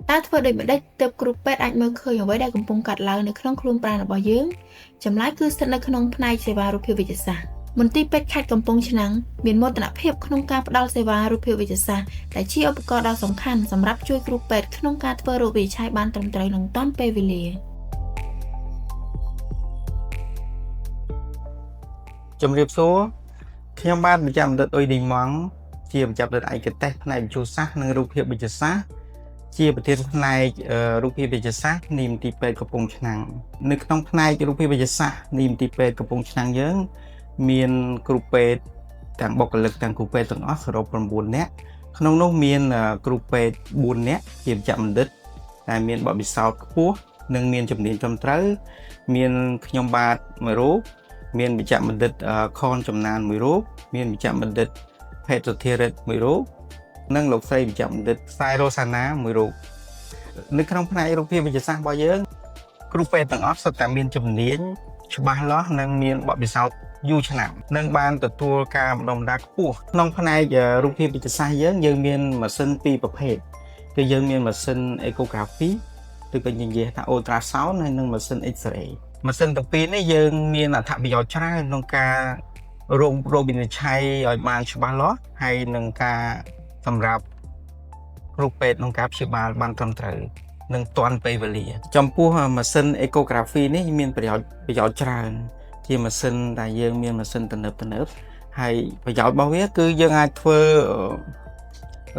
តើធ្វើដូចម្តេចទើបគ្រូពេទ្យអាចមើលឃើញអ្វីដែលកំពុងកាត់ឡើងនៅក្នុងខ្លួនប្រាណរបស់យើងចម្លើយគឺស្ថិតនៅក្នុងផ្នែកសេវារូបភាពវេជ្ជសាស្ត្រមន្ទីរពេទ្យខេត្តកំពង់ឆ្នាំងមានមោទនភាពក្នុងការផ្តល់សេវារូបភាពវេជ្ជសាស្ត្រដែលជាឧបករណ៍ដ៏សំខាន់សម្រាប់ជួយគ្រូពេទ្យក្នុងការធ្វើរោគវិនិច្ឆ័យបានត្រឹមត្រូវនិងទាន់ពេលវេលាជំរាបសួរខ្ញុំបាទម្ចាស់បណ្ឌិតអ៊ុយឌីម៉ង់ជាម្ចាស់បណ្ឌិតឯកទេសផ្នែកវិទ្យាសាស្ត្រនិងរូបភាពវិទ្យាសាស្ត្រជាប្រធានផ្នែករូបភាពវិទ្យាសាស្ត្រនៃមន្ទីរពេទ្យកំពង់ឆ្នាំងនៅក្នុងផ្នែករូបភាពវិទ្យាសាស្ត្រនៃមន្ទីរពេទ្យកំពង់ឆ្នាំងយើងមានគ្រូពេទ្យទាំងបុគ្គលិកទាំងគ្រូពេទ្យទាំងអស់សរុប9នាក់ក្នុងនោះមានគ្រូពេទ្យ4នាក់ជាម្ចាស់បណ្ឌិតដែលមានបទពិសោធន៍ខ្ពស់និងមានជំនាញត្រឹមត្រូវមានខ្ញុំបាទមួយរូបមានវិជ្ជបណ្ឌិតខនចំណានមួយរូបមានវិជ្ជបណ្ឌិតភេទសុធារិទ្ធមួយរូបនិងលោកស្រីវិជ្ជបណ្ឌិតខ្សែរ៉ូសាណាមួយរូបនៅក្នុងផ្នែករូបភាពវិទ្យាសាស្ត្ររបស់យើងគ្រូពេទ្យទាំងអស់សុទ្ធតែមានជំនាញច្បាស់លាស់និងមានបទពិសោធន៍យូរឆ្នាំនិងបានទទួលការបណ្ដុះបណ្ដាលខ្ពស់ក្នុងផ្នែករូបភាពវិទ្យាសាស្ត្រយើងមានម៉ាស៊ីនពីរប្រភេទគឺយើងមានម៉ាស៊ីន Echography ឬក៏និយាយថា Ultrasound ហើយនិងម៉ាស៊ីន X-rayម៉ាស៊ីនទាំងពីរនេះយើងមានអត្ថប្រយោជន៍ច្រើនក្នុងការរោគវិនិច្ឆ័យឲ្យបានច្បាស់លាស់ហើយនឹងការសម្រាប់គ្រូពេទ្យក្នុងការព្យាបាលបានត្រឹមត្រូវនិងទាន់ពេលវេលាចំពោះម៉ាស៊ីន Echography នេះមានប្រយោជន៍ច្រើនជាម៉ាស៊ីនដែលយើងមានម៉ាស៊ីនទំនើបហើយប្រយោជន៍របស់វាគឺយើងអាចធ្វើ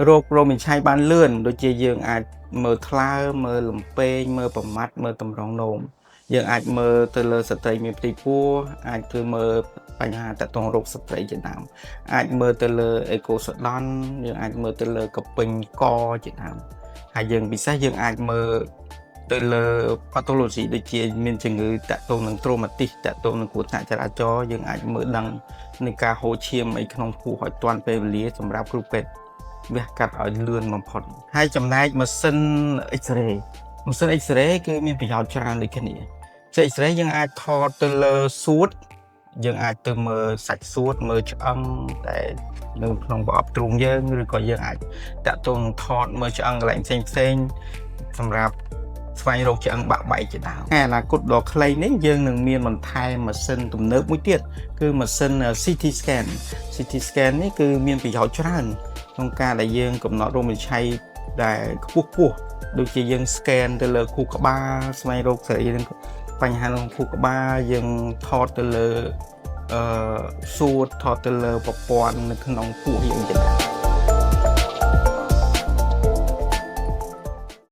រោគវិនិច្ឆ័យបានលឿនដូចជាយើងអាចមើលថ្លើមមើលលំពេងមើលប្រមាត់មើលតម្រងនោមយើងអាចមើលទៅលើស្ត្រីមានផ្ទៃពោះអាចទៅមើលបញ្ហាតកតងរោគស្ត្រីជាដើមអាចមើលទៅលើអេកូសូដនយើងអាចមើលទៅលើកពេញកជាដើមហើយយើងពិសេសយើងអាចមើលទៅលើ pathology ដូចជាមានជំងឺតកតងនឹង traumatic តកតងនឹងគ្រោះថ្នាក់ចរាចរណ៍យើងអាចមើលដឹងនៃការហូរឈាមអីក្នុងពោះឲ្យទាន់ពេលវេលាសម្រាប់គ្រូពេទ្យវះកាត់ឲ្យលឿនបំផុតហើយចំណែកម៉ាស៊ីន X-ray ម៉ាស៊ីន X-ray គឺមានប្រយោជន៍ច្រើនដូចគ្នាX-ray យើងអាចថតទៅលើសួតយើងអាចទៅមើលសាច់សួតមើលឆ្អឹងដែលនៅក្នុងប្រអប់ទ្រូងយើងឬក៏យើងអាចតាក់ទងថតមើលឆ្អឹងកន្លែងផ្សេងសម្រាប់ស្វែងរកឆ្អឹងបាក់បែកជាដើមហើយអនាគតដ៏ខ្លីនេះយើងនឹងមានបន្ថែមម៉ាស៊ីនទំនើបមួយទៀតគឺម៉ាស៊ីន CT scan នេះគឺមានប្រយោជន៍ច្រើនក្នុងការដែលយើងកំណត់រោគវិនិច្ឆ័យដែលខ្ពស់ដូចជាយើង scan ទៅលើខួរក្បាលស្វែងរកសរីរាង្គបញ្ហាក្នុងខួរក្បាលយើងថតទៅលើសួតថតទៅលើប្រព័ន្ធនៅក្នុងពោះយើងចឹង